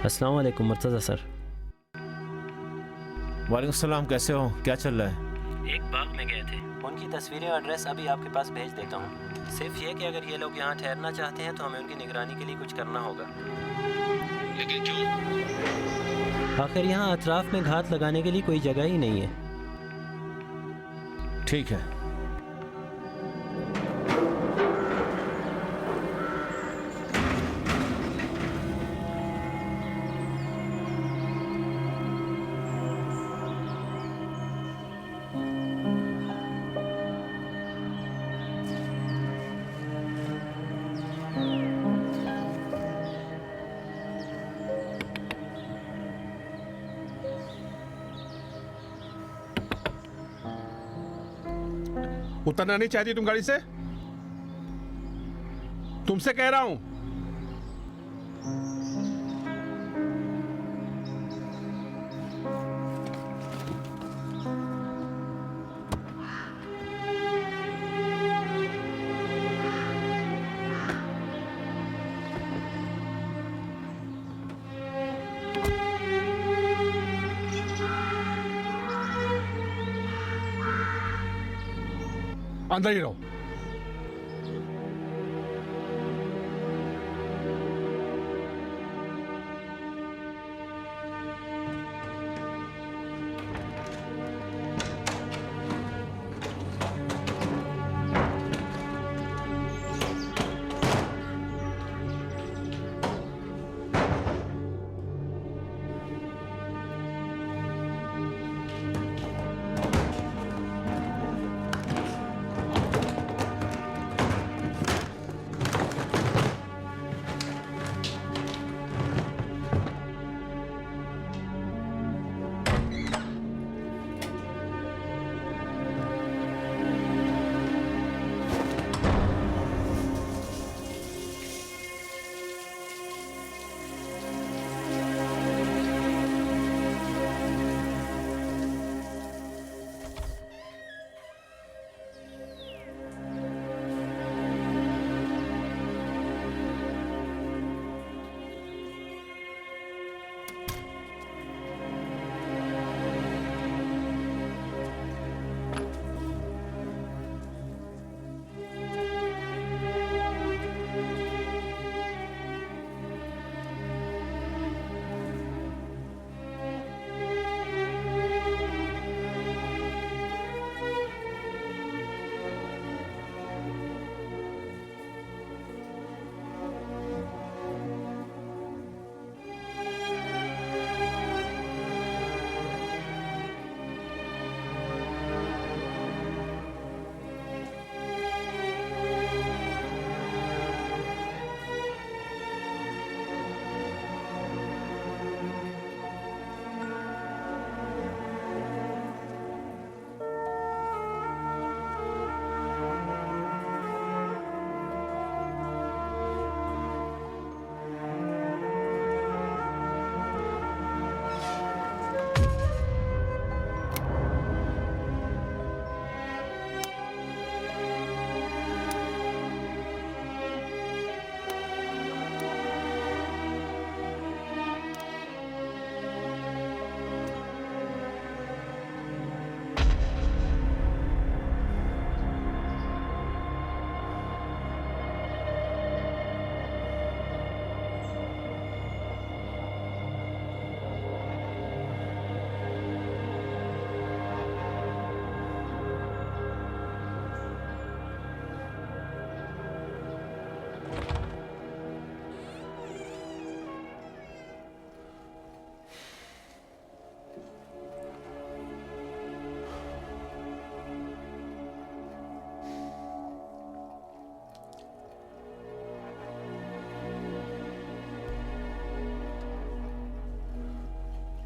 अस्सलाम वालेकुम मुर्तज़ा सर। वालेकुम सलाम, कैसे हो? क्या चल रहा है? एक बाग में गए थे, उनकी तस्वीरें और एड्रेस अभी आपके पास भेज देता हूँ। सिर्फ ये कि अगर ये लोग यहाँ ठहरना चाहते हैं तो हमें उनकी निगरानी के लिए कुछ करना होगा। लेकिन क्यों? आखिर यहाँ अतराफ में घात लगाने के लिए कोई जगह ही नहीं है। ठीक है। उतरना नहीं चाहती तुम गाड़ी से? तुमसे कह रहा हूं। अंदर ही रहो।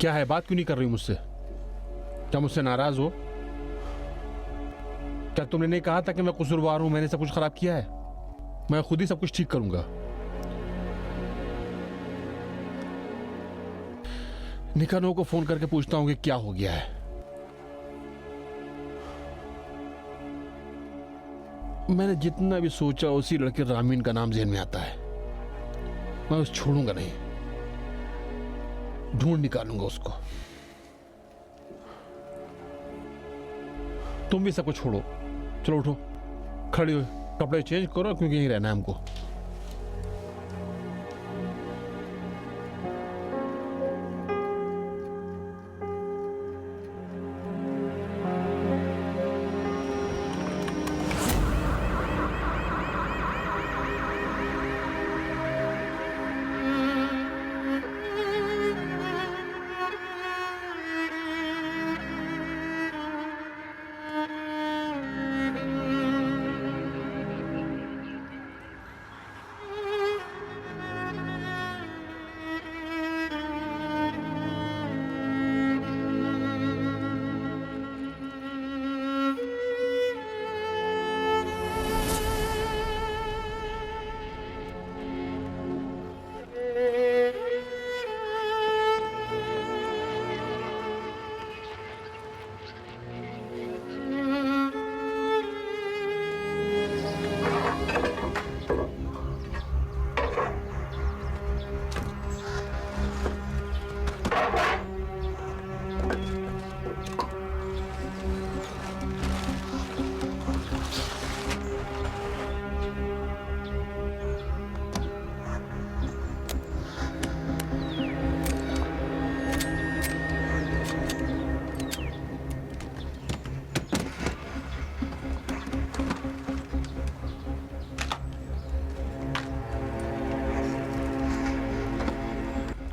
क्या है, बात क्यों नहीं कर रही मुझसे? क्या मुझसे नाराज हो? क्या तुमने नहीं कहा था कि मैं कसूरवार हूं, मैंने सब कुछ खराब किया है? मैं खुद ही सब कुछ ठीक करूंगा। निकानो को फोन करके पूछता हूं कि क्या हो गया है। मैंने जितना भी सोचा उसी लड़के रामीन का नाम ज़हन में आता है। मैं उसे छोड़ूंगा नहीं। ढूंढ निकालूंगा उसको। तुम भी सबको छोड़ो, चलो उठो, खड़ी हो, कपड़े चेंज करो क्योंकि यहीं रहना है हमको।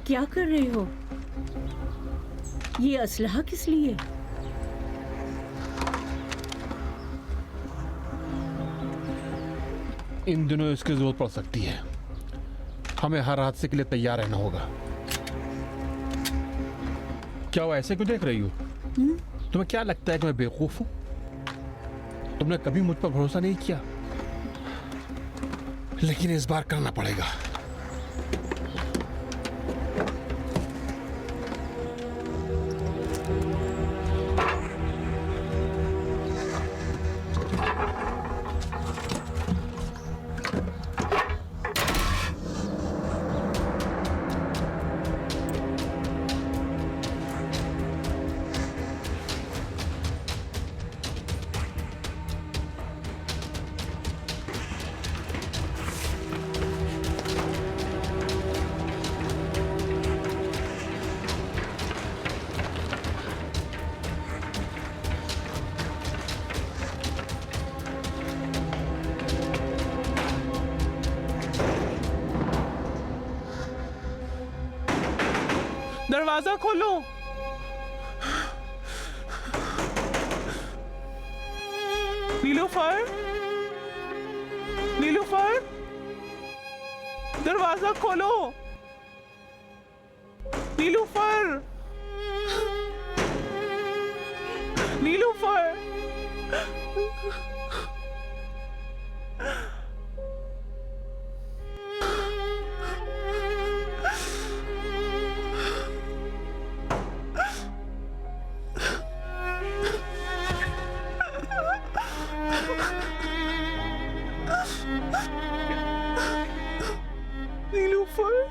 क्या कर रहे हो? ये असलहा किस लिए? इन दिनों इसकी जरूरत पड़ सकती है, हमें हर हादसे के लिए तैयार रहना होगा। क्या वो ऐसे क्यों देख रही हो? तुम्हें क्या लगता है कि मैं बेवकूफ हूं? तुमने कभी मुझ पर भरोसा नहीं किया, लेकिन इस बार करना पड़ेगा। दरवाजा खोलो। नीलूफर, नीलूफर, दरवाजा खोलो। नीलूफर, नीलूफर। नीलूफर,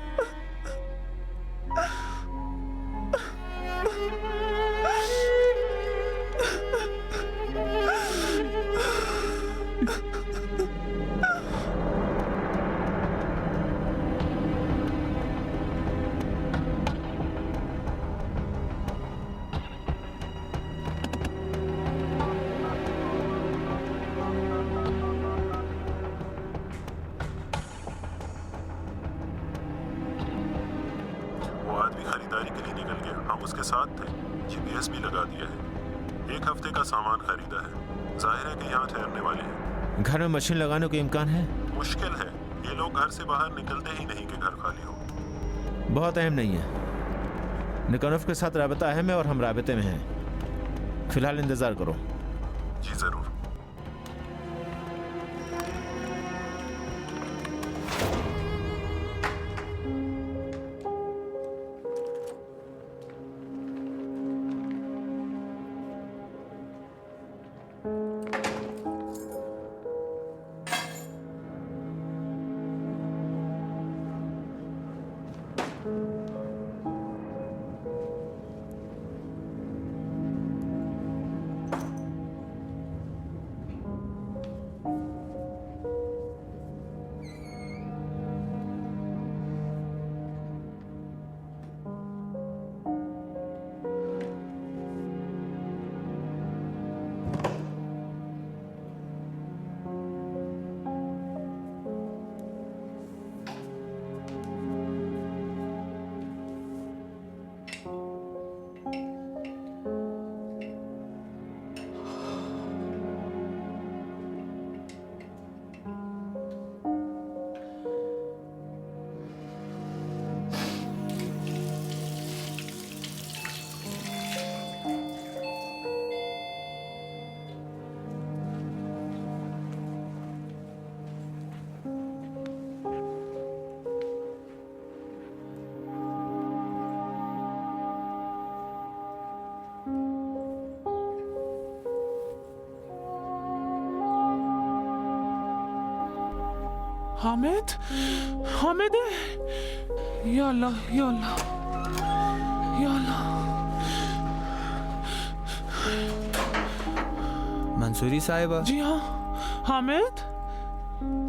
खरीदारी के लिए निकल गया। हम उसके साथ थे, जीपीएस भी लगा दिया है। 1 हफ्ते का सामान खरीदा है। जाहिर है कि यहाँ ठहरने वाले हैं। घर में मशीन लगाने का इम्कान है? मुश्किल है, ये लोग घर से बाहर निकलते ही नहीं कि घर खाली हो। बहुत अहम नहीं है। निकोनोव के साथ राबता अहम है और हम राबते में हैं। फिलहाल इंतजार करो। जी जरूर। हामिद, हामिद है। या अल्लाह, या अल्लाह, या अल्लाह। मंसूरी साहिबा। जी हाँ, हामिद,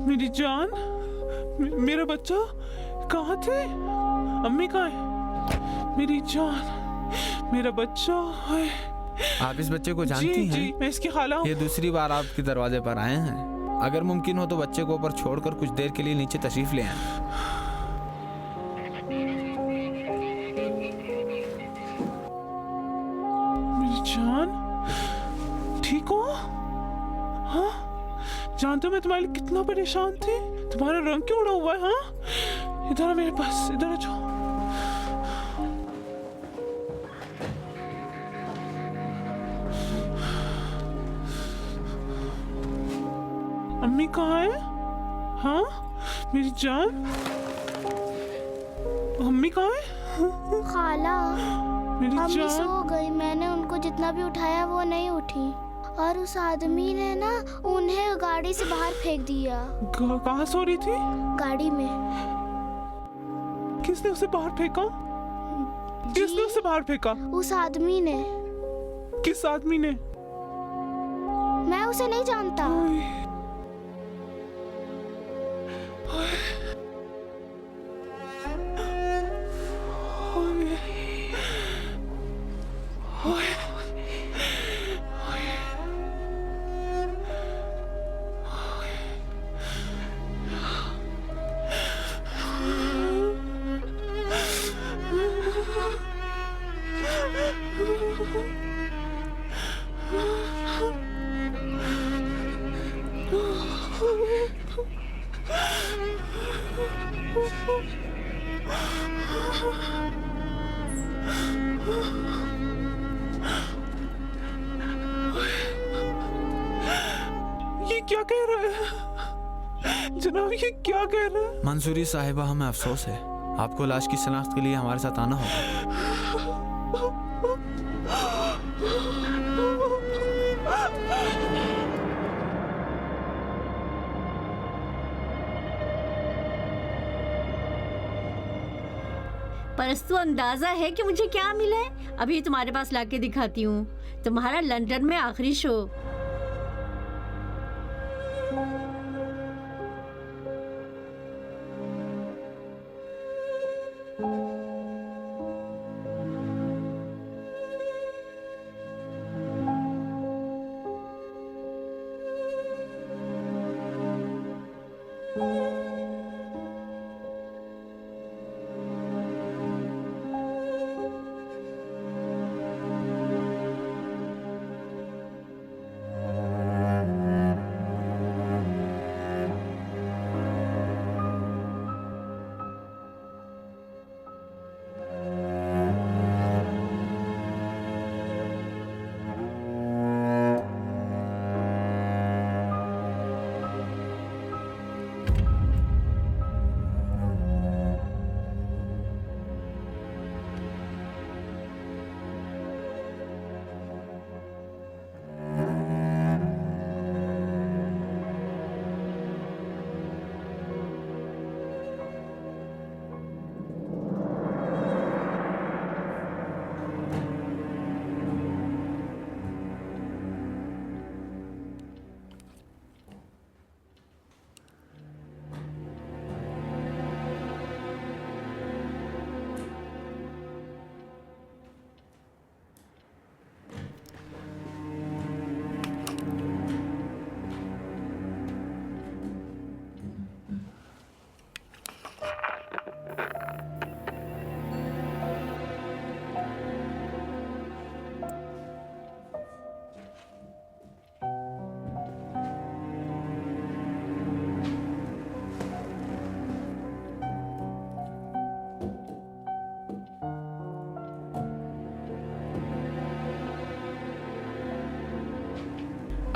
मेरी जान, मेरा बच्चा कहाँ थे? अम्मी कहाँ है? मेरी जान, मेरा बच्चा है। आप इस बच्चे को जानती जी हैं? जी, मैं इसकी खाला हूँ। ये दूसरी बार आपके दरवाजे पर आए हैं। अगर मुमकिन हो तो बच्चे को ऊपर छोड़कर कुछ देर के लिए नीचे तशरीफ ले आएं। मेरी जान, ठीक हो? हाँ, जानते हो मैं तुम्हारे लिए कितना परेशान थी? तुम्हारा रंग क्यों उड़ा हुआ है? हाँ, इधर आ मेरे पास, इधर आ जाओ। अम्मी कहाँ है? हाँ, मेरी जान, अम्मी कहाँ है? खाला, मेरी अम्मी जान, सो गई। मैंने उनको जितना भी उठाया वो नहीं उठी, और उस आदमी ने ना उन्हें गाड़ी से बाहर फेंक दिया। कहाँ सो रही थी? गाड़ी में। किसने उसे बाहर फेंका? किसने उसे बाहर फेंका? उस आदमी ने। किस आदमी ने? मैं उसे नहीं जानता। ये क्या कह रहा है जनाब? ये क्या कह रहा है? मंसूरी साहिबा, हमें अफसोस है। आपको लाश की शनाख्त के लिए हमारे साथ आना होगा। परस्तु अंदाजा है कि मुझे क्या मिला है? अभी तुम्हारे पास लाके दिखाती हूँ। तुम्हारा लंदन में आखिरी शो।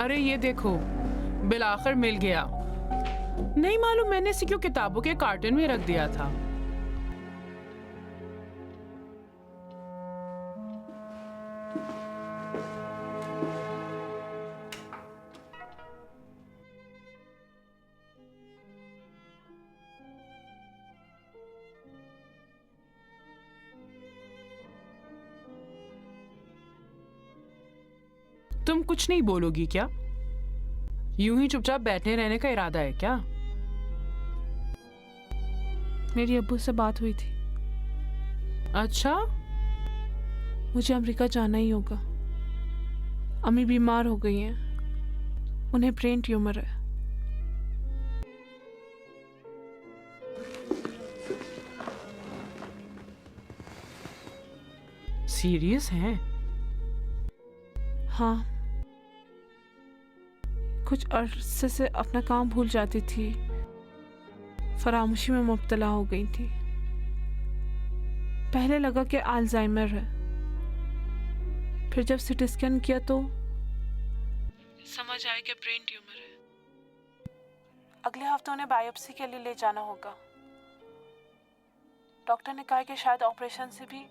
अरे ये देखो, बिल आखिर मिल गया। नहीं मालूम मैंने इसे क्यों किताबों के कार्टन में रख दिया था। तुम कुछ नहीं बोलोगी क्या? यूं ही चुपचाप बैठे रहने का इरादा है क्या? मेरी अब्बू से बात हुई थी। अच्छा, मुझे अमेरिका जाना ही होगा। अम्मी बीमार हो गई हैं, उन्हें ब्रेन ट्यूमर है। सीरियस हैं? हाँ, कुछ अरसे से अपना काम भूल जाती थी, फरामोशी में मुब्तला हो गई थी। पहले लगा कि अल्जाइमर है, फिर जब सीटी स्कैन किया तो समझ आया कि ब्रेन ट्यूमर है। अगले हफ्ते उन्हें बायोप्सी के लिए ले जाना होगा। डॉक्टर ने कहा कि शायद ऑपरेशन से भी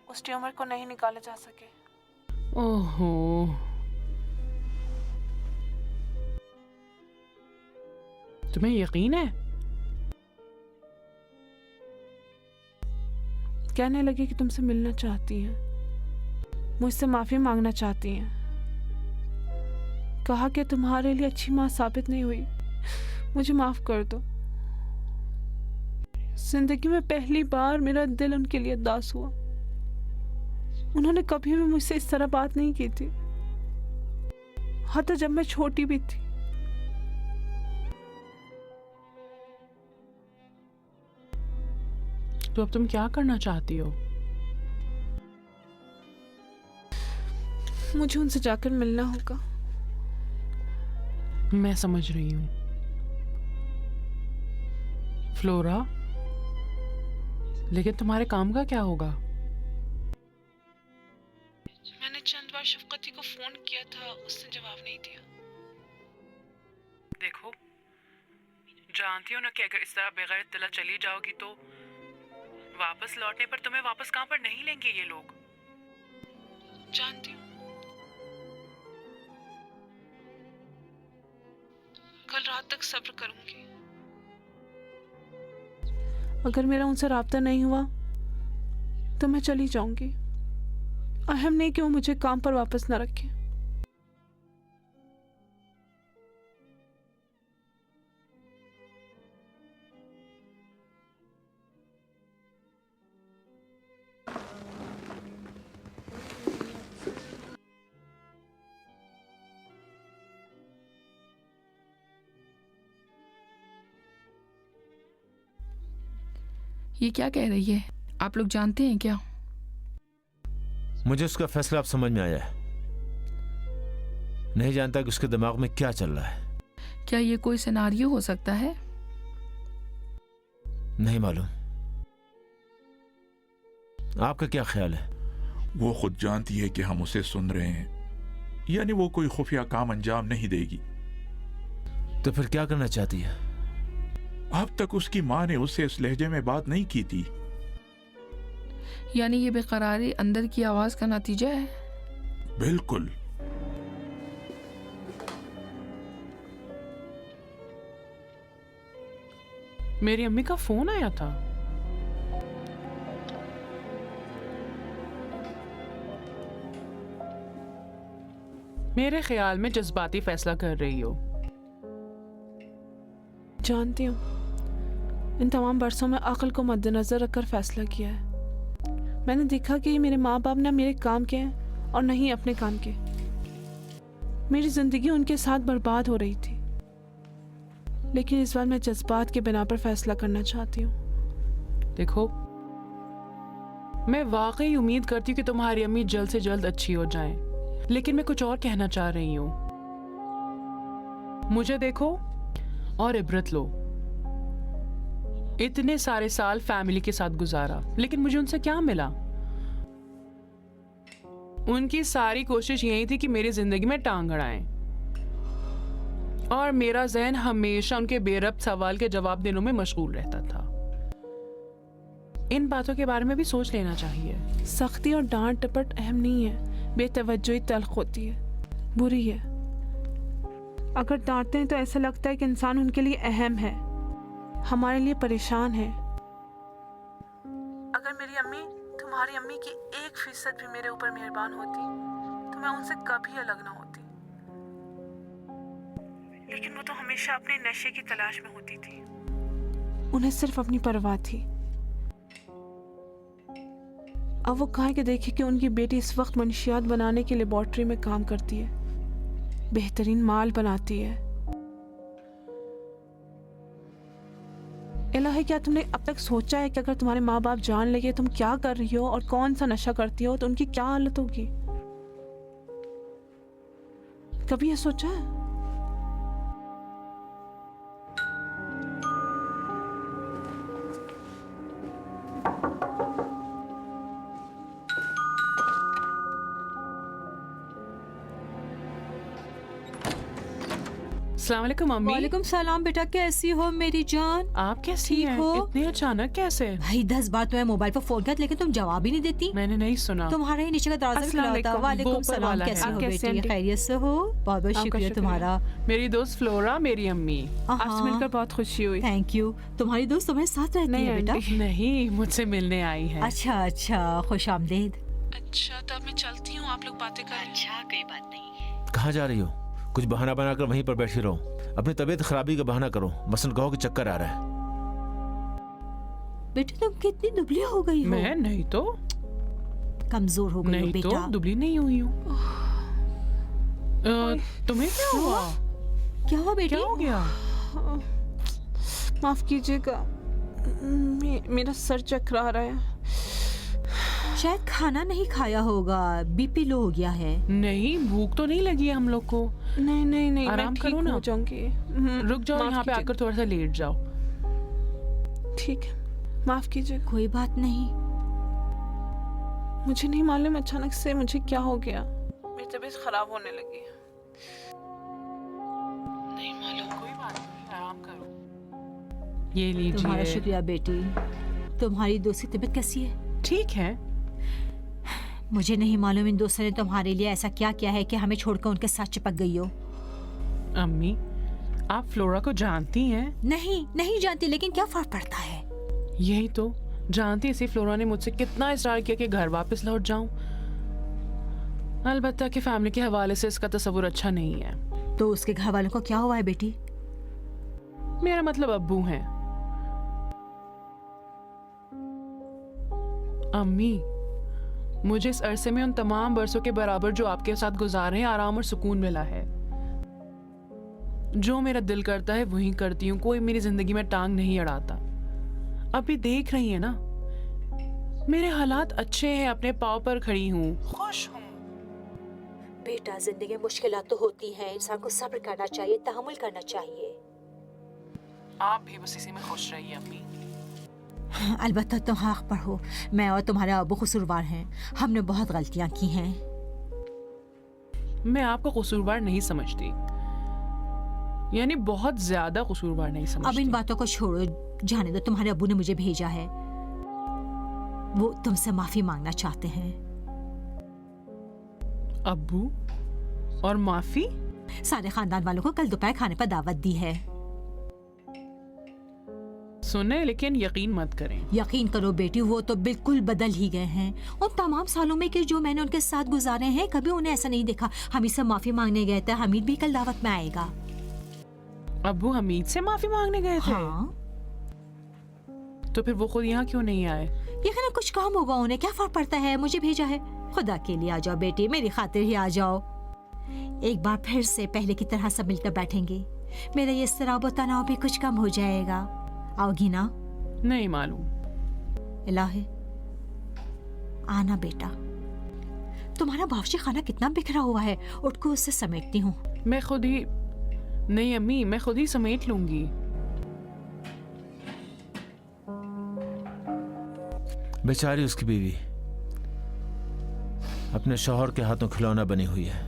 उस ट्यूमर को नहीं निकाला जा सके। ओहो, तुम्हें यकीन है? कहने लगी कि तुमसे मिलना चाहती हैं, मुझसे माफी मांगना चाहती हैं। कहा कि तुम्हारे लिए अच्छी माँ साबित नहीं हुई, मुझे माफ कर दो। जिंदगी में पहली बार मेरा दिल उनके लिए उदास हुआ। उन्होंने कभी भी मुझसे इस तरह बात नहीं की थी, हत्ता जब मैं छोटी भी थी। तो अब तुम क्या करना चाहती हो? मुझे उनसे जाकर मिलना होगा। मैं समझ रही हूँ फ्लोरा, लेकिन तुम्हारे काम का क्या होगा? मैंने चंद बार शफकती को फोन किया था, उसने जवाब नहीं दिया। देखो, जानती हो ना कि अगर इस तरह बगैर इत्तला चली जाओगी तो वापस लौटने पर तुम्हें वापस कहाँ पर नहीं लेंगे ये लोग। जानती हूँ, कल रात तक सब्र करूंगी। अगर मेरा उनसे राब्ता नहीं हुआ तो मैं चली जाऊंगी। अहम नहीं कि वो मुझे काम पर वापस न रखें। ये क्या कह रही है? आप लोग जानते हैं क्या? मुझे उसका फैसला अब समझ में आया है। नहीं जानता कि उसके दिमाग में क्या चल रहा है। क्या ये कोई सिनारियो हो सकता है? नहीं मालूम। आपका क्या ख्याल है? वो खुद जानती है कि हम उसे सुन रहे हैं, यानी वो कोई खुफिया काम अंजाम नहीं देगी। तो फिर क्या करना चाहती है? अब तक उसकी माँ ने उससे इस लहजे में बात नहीं की थी। यानी ये बेकरारी अंदर की आवाज का नतीजा है? बिल्कुल। मेरी अम्मी का फोन आया था। मेरे ख्याल में जज्बाती फैसला कर रही हो। जानती हूँ, इन तमाम बरसों में अक्ल को मद्देनजर रखकर फैसला किया है। मैंने देखा कि मेरे माँ बाप ने मेरे काम के हैं और नहीं अपने काम के। मेरी जिंदगी उनके साथ बर्बाद हो रही थी, लेकिन इस बार मैं जज्बात के बिना पर फैसला करना चाहती हूँ। देखो, मैं वाकई उम्मीद करती हूँ कि तुम्हारी अम्मी जल्द से जल्द अच्छी हो जाएं, लेकिन मैं कुछ और कहना चाह रही हूँ। मुझे देखो और इबरत लो। इतने सारे साल फैमिली के साथ गुजारा, लेकिन मुझे उनसे क्या मिला? उनकी सारी कोशिश यही थी कि मेरी जिंदगी में टांग अड़ाएं, और मेरा जहन हमेशा उनके बेरब्त सवाल के जवाब देने में मशगूल रहता था। इन बातों के बारे में भी सोच लेना चाहिए। सख्ती और डांट टपट अहम नहीं है, बेतवज्जोही तल्ख होती है, बुरी है। अगर डांटते हैं तो ऐसा लगता है कि इंसान उनके लिए अहम है, हमारे लिए परेशान है। अगर मेरी अम्मी तुम्हारी अम्मी की 1% भी मेरे ऊपर मेहरबान होती तो मैं उनसे कभी अलग ना होती, लेकिन वो तो हमेशा अपने नशे की तलाश में होती थी। उन्हें सिर्फ अपनी परवाह थी। अब वो कहाँ के देखे कि उनकी बेटी इस वक्त मंशियात बनाने की लेबोरेटरी में काम करती है, बेहतरीन माल बनाती है। इलाही, क्या तुमने अब तक सोचा है कि अगर तुम्हारे माँ बाप जान लेंगे तुम क्या कर रही हो और कौन सा नशा करती हो तो उनकी क्या हालत होगी? कभी ये सोचा है? अस्सलाम वालेकुम मम्मी। वालेकुम सलाम बेटा, कैसी हो मेरी जान? आप कैसी ठीक हैं? हो? इतने अचानक कैसे? भाई 10 बार तुम्हें मोबाइल पर फोन किया लेकिन तुम जवाब ही नहीं देती। मैंने नहीं सुना। तुम्हारा ही नीचे का दरवाजा भी खुला होता। अस्सलाम वालेकुम वो ऊपर सलाम, वाला है। कैसी आप हो कैसे बेटी? आंटी? खैरियत से हो? बहुत बहुत आपका शुक्रिया शुक्रिया। तुम्हारा। मेरी दोस्त फ्लोरा मेरी अम्मी। आपसे मिलकर बहुत खुशी हुई। Thank you. तुम्हारी दोस्त तुम्हारे साथ रहती नहीं है बेटा? आंटी। नहीं, मुझसे मिलने आई है। अच्छा अच्छा, खुश आमदेद। अच्छा, तो अब मैं चलती हूँ, आप लोग बातें करें। अच्छा, कोई बात नहीं। कहाँ जा रही हो? कुछ बहाना बनाकर वहीं पर बैठी रहो। अपनी तबीयत खराबी का बहाना करो, मसलन कहो कि चक्कर आ रहा है। बेटा तुम कितनी दुबली हो गई हो? मैं नहीं तो कमजोर हो गई हो नहीं बेटा। तो दुबली नहीं हुई हूँ। तुम्हें क्या हुआ? क्या हुआ बेटी? क्या हो गया? माफ कीजिएगा, मेरा सर चकरा रहा है। शायद खाना नहीं खाया होगा, बीपी लो हो गया है। नहीं, भूख तो नहीं लगी है हम लोग को। नहीं नहीं नहीं, आराम मैं ठीक करो ना। हो जाऊंगी। रुक जाओ, माफ यहाँ पे कीजिएगा। आकर थोड़ा सा लेट जाओ। ठीक है, माफ कीजिएगा। कोई बात नहीं। मुझे नहीं मालूम अचानक से मुझे क्या हो गया, मेरी तबीयत खराब होने लगी। नहीं मालूम। कोई बात नहीं, आराम करो। ये तुम्हारा लीजिए। शुक्रिया बेटी। तुम्हारी दोस्त की तबीयत कैसी है? ठीक है। मुझे नहीं मालूम इन दोस्तों ने तुम्हारे लिए ऐसा क्या किया है कि हमें छोड़कर उनके साथ चिपक गई हो। अम्मी, आप फ्लोरा को जानती हैं? नहीं नहीं जानती, लेकिन क्या फर्क पड़ता है? यही तो जानती, इसी फ्लोरा ने मुझसे कितना इसरार किया कि घर वापस लौट जाऊं। अलबत्ता कि फैमिली के हवाले से इसका तस्वुर अच्छा नहीं है। तो उसके घर वालों को क्या हुआ है बेटी? मेरा मतलब अब्बू हैं। अम्मी, मुझे इस अरसे में उन तमाम बरसों के बराबर जो आपके साथ गुजारे हैं आराम और सुकून मिला है। जो मेरा दिल करता है वही करती हूँ, कोई मेरी जिंदगी में टांग नहीं अड़ाता। अभी देख रही है ना, मेरे हालात अच्छे हैं, अपने पाँव पर खड़ी हूँ, खुश हूँ। बेटा जिंदगी में मुश्किलात तो होती हैं, इंसान को सब्र करना चाहिए, तहम्मुल करना चाहिए। आप भी बस इसी में खुश रहिए अम्मी। अलबत्ता तुम हक पर हो, मैं और तुम्हारे अबू कसूरवार हैं, हमने बहुत गलतियां की हैं। मैं आपको कसूरवार नहीं समझती, यानी बहुत ज्यादा कसूरवार नहीं समझती। अब इन बातों को छोड़ो, जाने दो। तुम्हारे अबू ने मुझे भेजा है, वो तुमसे माफी मांगना चाहते हैं। अब्बू और माफी? सारे खानदान वालों को कल दोपहर खाने पर दावत दी है। सुने, लेकिन यकीन मत करें। यकीन करो बेटी, वो तो बिल्कुल बदल ही गए हैं। उन तमाम सालों में कि जो मैंने उनके साथ गुजारे हैं, कभी उन्हें ऐसा नहीं देखा। हमीद से माफी मांगने गए थे, हमीद भी कल दावत में आएगा। अब्बू हमीद से माफी मांगने गए थे? हाँ। तो फिर वो खुद यहाँ क्यों नहीं आए? यकीन कुछ काम होगा उन्हें, क्या फर्क पड़ता है, मुझे भेजा है। खुदा के लिए आ जाओ बेटी, मेरी खातिर ही आ जाओ। एक बार फिर से पहले की तरह सब मिलकर बैठेंगे, मेरा ये इस्तराब और तनाव भी कुछ कम हो जाएगा। आओगी ना? नहीं मालूम। इलाही, आना बेटा। तुम्हारा बावर्ची खाना कितना बिखरा हुआ है, उठ को उससे समेटती हूँ। मैं खुद ही नहीं अम्मी, मैं खुद ही समेट लूंगी। बेचारी उसकी बीवी अपने शौहर के हाथों खिलौना बनी हुई है।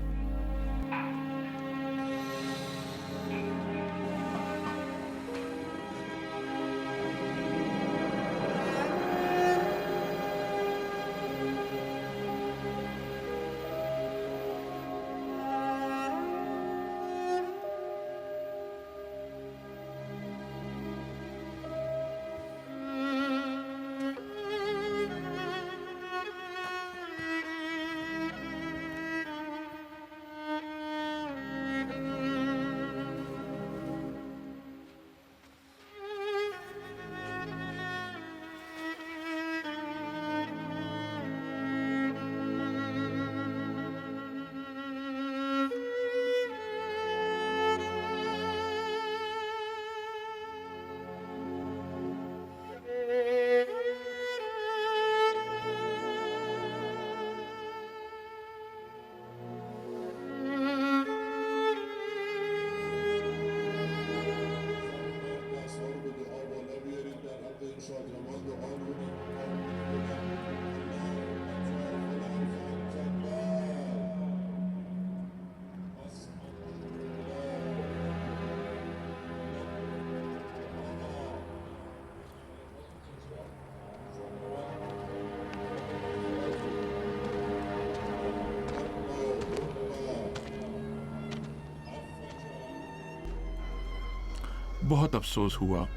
बहुत अफसोस हुआ।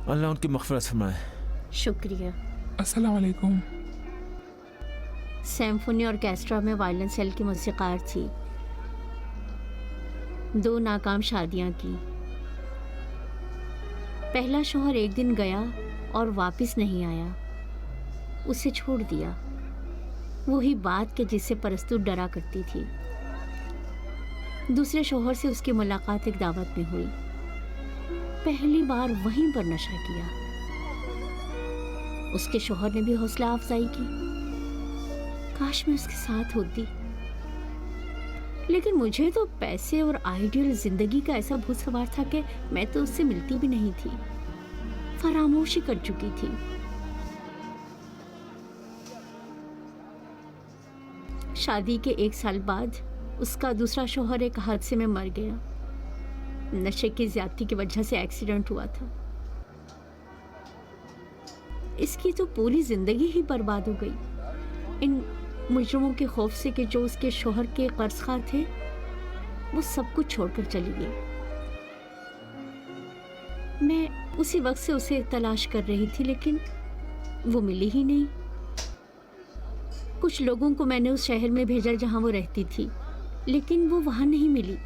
अल्लाह उनकी मग़फ़िरत फरमाए। शुक्रिया। अस्सलाम वालेकुम। सिम्फनी ऑर्केस्ट्रा में वायलिन सेल की मौसीक़ार थी। 2 नाकाम शादियां की। पहला शौहर एक दिन गया और वापस नहीं आया, उसे छोड़ दिया। वही बात कि जिससे परस्तू डरा करती थी। दूसरे शौहर से उसकी मुलाकात एक दावत में हुई। पहली बार वहीं पर नशा किया। उसके शौहर ने भी हौसला अफजाई की। काश मैं उसके साथ होती, लेकिन मुझे तो पैसे और आइडियल जिंदगी का ऐसा भूत सवार था कि मैं तो उससे मिलती भी नहीं थी, फरामोशी कर चुकी थी। शादी के 1 साल बाद उसका दूसरा शौहर एक हादसे में मर गया। नशे की ज्यादती की वजह से एक्सीडेंट हुआ था। इसकी तो पूरी जिंदगी ही बर्बाद हो गई। इन मुजरमों के खौफ से कि जो उसके शौहर के कर्जखार थे वो सब कुछ छोड़कर चली गई। मैं उसी वक्त से उसे तलाश कर रही थी, लेकिन वो मिली ही नहीं। कुछ लोगों को मैंने उस शहर में भेजा जहां वो रहती थी, लेकिन वो वहां नहीं मिली।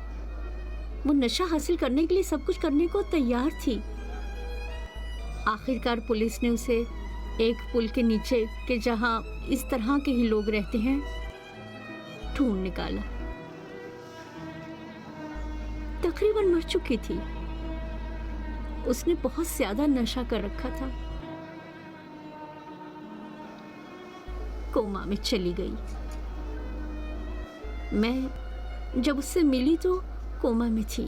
वो नशा हासिल करने के लिए सब कुछ करने को तैयार थी। आखिरकार पुलिस ने उसे एक पुल के नीचे के जहां इस तरह के ही लोग रहते हैं ढूंढ निकाला। तकरीबन मर चुकी थी। उसने बहुत ज्यादा नशा कर रखा था। कोमा में चली गई। मैं जब उससे मिली तो कोमा में थी।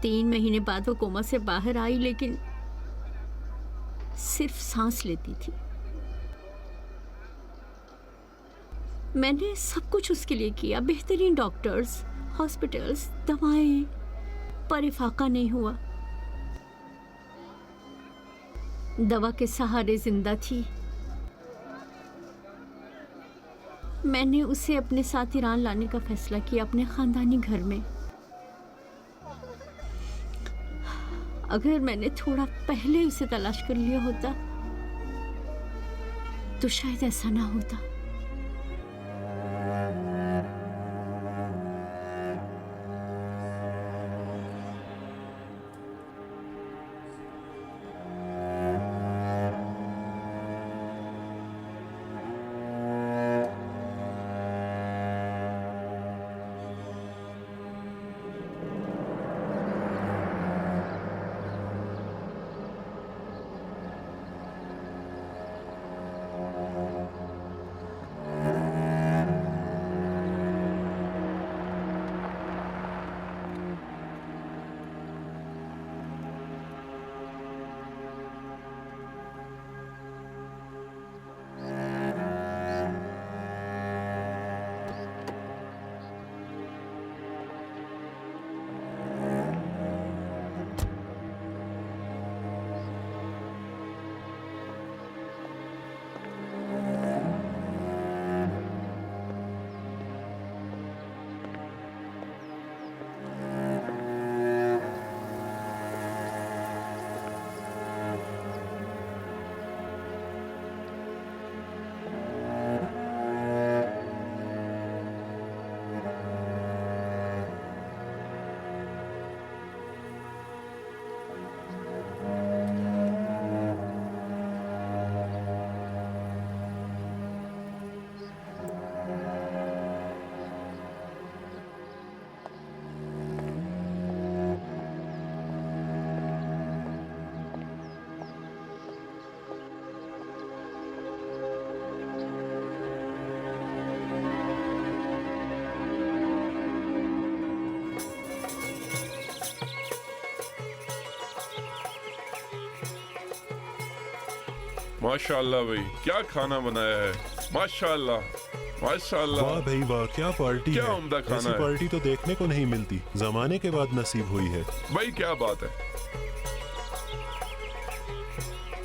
3 महीने बाद वो कोमा से बाहर आई, लेकिन सिर्फ सांस लेती थी। मैंने सब कुछ उसके लिए किया, बेहतरीन डॉक्टर्स, हॉस्पिटल्स, दवाएं, पर इफाका नहीं हुआ। दवा के सहारे जिंदा थी। मैंने उसे अपने साथ ईरान लाने का फैसला किया, अपने खानदानी घर में। अगर मैंने थोड़ा पहले उसे तलाश कर लिया होता तो शायद ऐसा ना होता। माशाल्लाह भाई, क्या खाना बनाया है। माशाल्लाह माशाल्लाह। वाह भाई वाह, क्या पार्टी क्या है। उम्दा खाना ऐसी है। पार्टी तो देखने को नहीं मिलती, जमाने के बाद नसीब हुई है। भाई क्या बात है,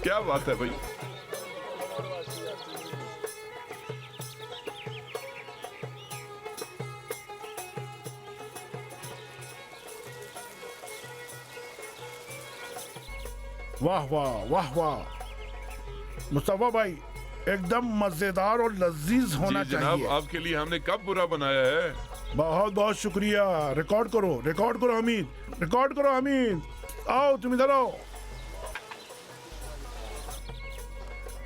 क्या बात है भाई। वाह वाह वाह वाह मुस्तफा भाई, एकदम मजेदार और लजीज होना जी जनाब, चाहिए। आपके लिए हमने कब बुरा बनाया है। बहुत बहुत शुक्रिया। रिकॉर्ड करो हमीद, रिकॉर्ड करो हमीद। आओ तुम इधर आओ।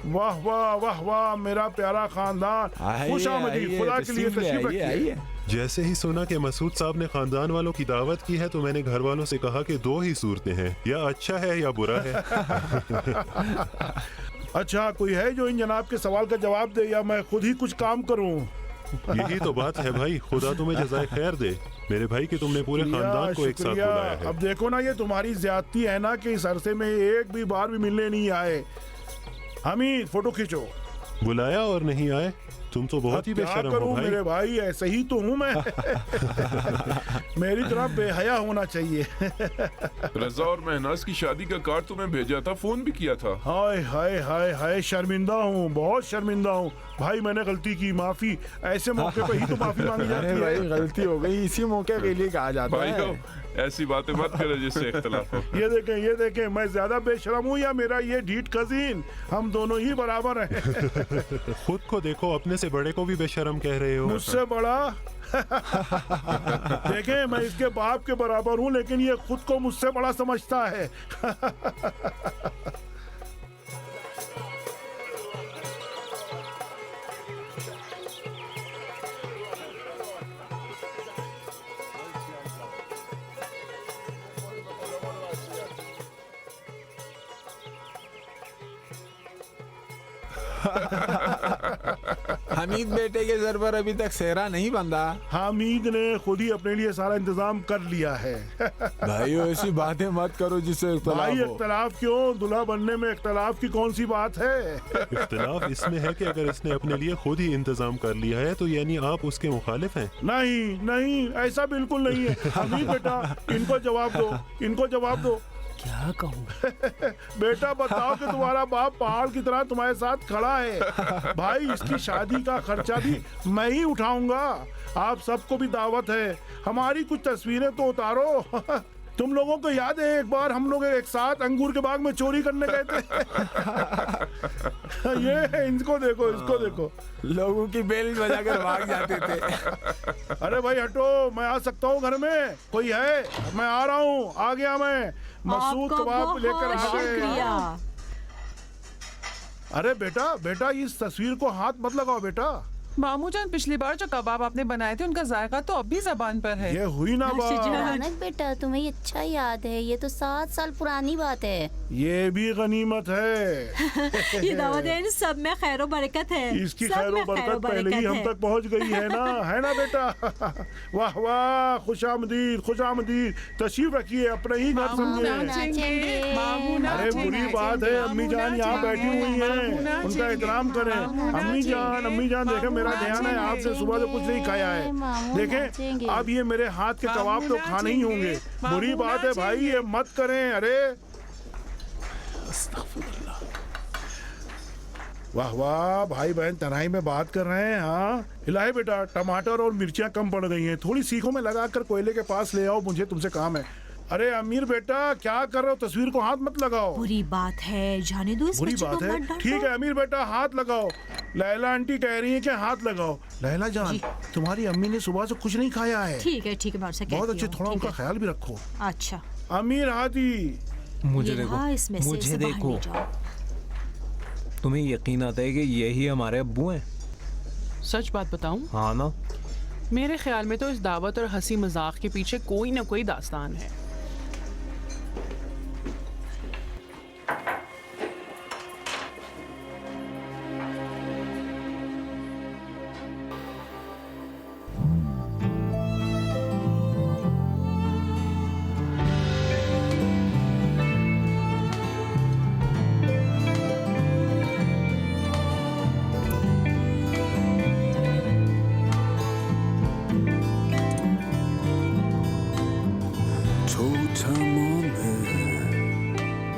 वाह वाह वाह वाह, मेरा प्यारा खानदान, खुश आमदीद, खुदा के लिए तशरीफ रखिए। जैसे ही सुना कि मसूद साहब ने खानदान वालों की दावत की है तो मैंने घर वालों से कहा कि 2 ही सूरतें हैं, या अच्छा है या बुरा है। अच्छा, कोई है जो इन जनाब के सवाल का जवाब दे, या मैं खुद ही कुछ काम करूं? यही तो बात है भाई, खुदा तुम्हें जज़ाए खैर दे मेरे भाई कि तुमने पूरे खानदान को एक साथ बुलाया है। अब देखो ना, ये तुम्हारी ज्यादती है ना कि इस अरसे में एक भी बार भी मिलने नहीं आए। हमीद, फोटो खींचो। बुलाया और नहीं आए, तुम तो बहुत ही बेशर्म हो भाई। मेरे भाई, ऐसे ही तो हूँ मैं। मेरी तरह बेहया होना चाहिए। रजा और महनाज की शादी का कार्ड तुम्हें भेजा था, फोन भी किया था। हाय हाय हाय हाय, शर्मिंदा हूँ, बहुत शर्मिंदा हूँ भाई। मैंने गलती की, माफी। ऐसे मौके पे ही तो माफी मांगी जाती है। भाई गलती हो गई, इसी मौके के लिए कहा जाता है। ऐसी बातें मत करो जिससे इख्तिलाफ हो। ये देखें, मैं ज्यादा बेशरम हूँ या मेरा ये ढीठ कजीन? हम दोनों ही बराबर हैं। खुद को देखो, अपने से बड़े को भी बेशरम कह रहे हो। मुझसे बड़ा? देखें, मैं इसके बाप के बराबर हूँ, लेकिन ये खुद को मुझसे बड़ा समझता है। हमीद बेटे के सर पर अभी तक सेहरा नहीं बंधा। हामिद ने खुद ही अपने लिए सारा इंतजाम कर लिया है। भाई ऐसी बातें मत करो जिससे भाई इख्तलाफ क्यों? दुल्हा बनने में इख्तलाफ की कौन सी बात है? इख्तलाफ इसमें है कि अगर इसने अपने लिए खुद ही इंतजाम कर लिया है तो यानी आप उसके मुखालिफ हैं। नहीं नहीं, ऐसा बिल्कुल नहीं है। हमीद बेटा, इनको जवाब दो। क्या कहूँ? बेटा बताओ कि तुम्हारा बाप पहाड़ की तरह तुम्हारे साथ खड़ा है। भाई, इसकी शादी का खर्चा भी मैं ही उठाऊंगा। आप सबको भी दावत है, हमारी कुछ तस्वीरें तो उतारो। तुम लोगों को याद है एक बार हम लोग एक साथ अंगूर के बाग में चोरी करने गए थे? ये इसको देखो। लोगों की बेल बजाकर भाग जाते थे। अरे भाई हटो, मैं आ सकता हूँ घर में? कोई है? मैं आ रहा हूँ, आ गया मैं। मसूद कबाब लेकर आ गए। अरे बेटा, इस तस्वीर को हाथ मत लगाओ बेटा। मामू जान, पिछली बार जो कबाब आपने बनाए थे उनका जायका तो अब भी जबान पर है। ये हुई ना बात। बेटा, तुम्हें ये अच्छा याद है, ये तो 7 साल पुरानी बात है। ये भी गनीमत है। ये दावत इन सब में खैर व बरकत है। इसकी खैर व बरकत पहले ही हम तक पहुंच गई है ना बेटा? वाह वाह, खुशामदीद। तशरीफ रखिए, अपने ही घर समझिए। अरे बुरी बात है, अम्मी जान यहाँ बैठी हुई हैं, उनका एहतराम करें। अम्मी जान देखें, मेरा ध्यान है, आपने सुबह से कुछ नहीं खाया है। देखें, अब ये मेरे हाथ के कबाब तो खाने ही होंगे। बुरी बात है भाई, ये मत करें। अरे वाह वाह, भाई बहन तन्हाई में बात कर रहे हैं। हाँ इलाही बेटा, टमाटर और मिर्चियाँ कम पड़ गई हैं, थोड़ी सीखों में लगाकर कोयले के पास ले आओ, मुझे तुमसे काम है। अरे अमीर बेटा, क्या कर रहे हो? तस्वीर को हाथ मत लगाओ। बुरी बात है, जाने दो इस बुरी बच्चे बात को है। मत डांटो। ठीक है अमीर बेटा, हाथ लगाओ। लैला आंटी कह रही है कि हाथ लगाओ। लैला जान, तुम्हारी अम्मी ने सुबह से कुछ नहीं खाया है। ठीक है मैं उससे कहती हूँ। बहुत अच्छे, थोड़ा उनका ख्याल भी रखो। अच्छा अमीर हादी, मुझे देखो, तुम्हें यकीन आता है कि यही हमारे अब्बू हैं? सच बात बताऊं? हाँ ना। मेरे ख्याल में तो इस दावत और हंसी मजाक के पीछे कोई ना कोई दास्तान है।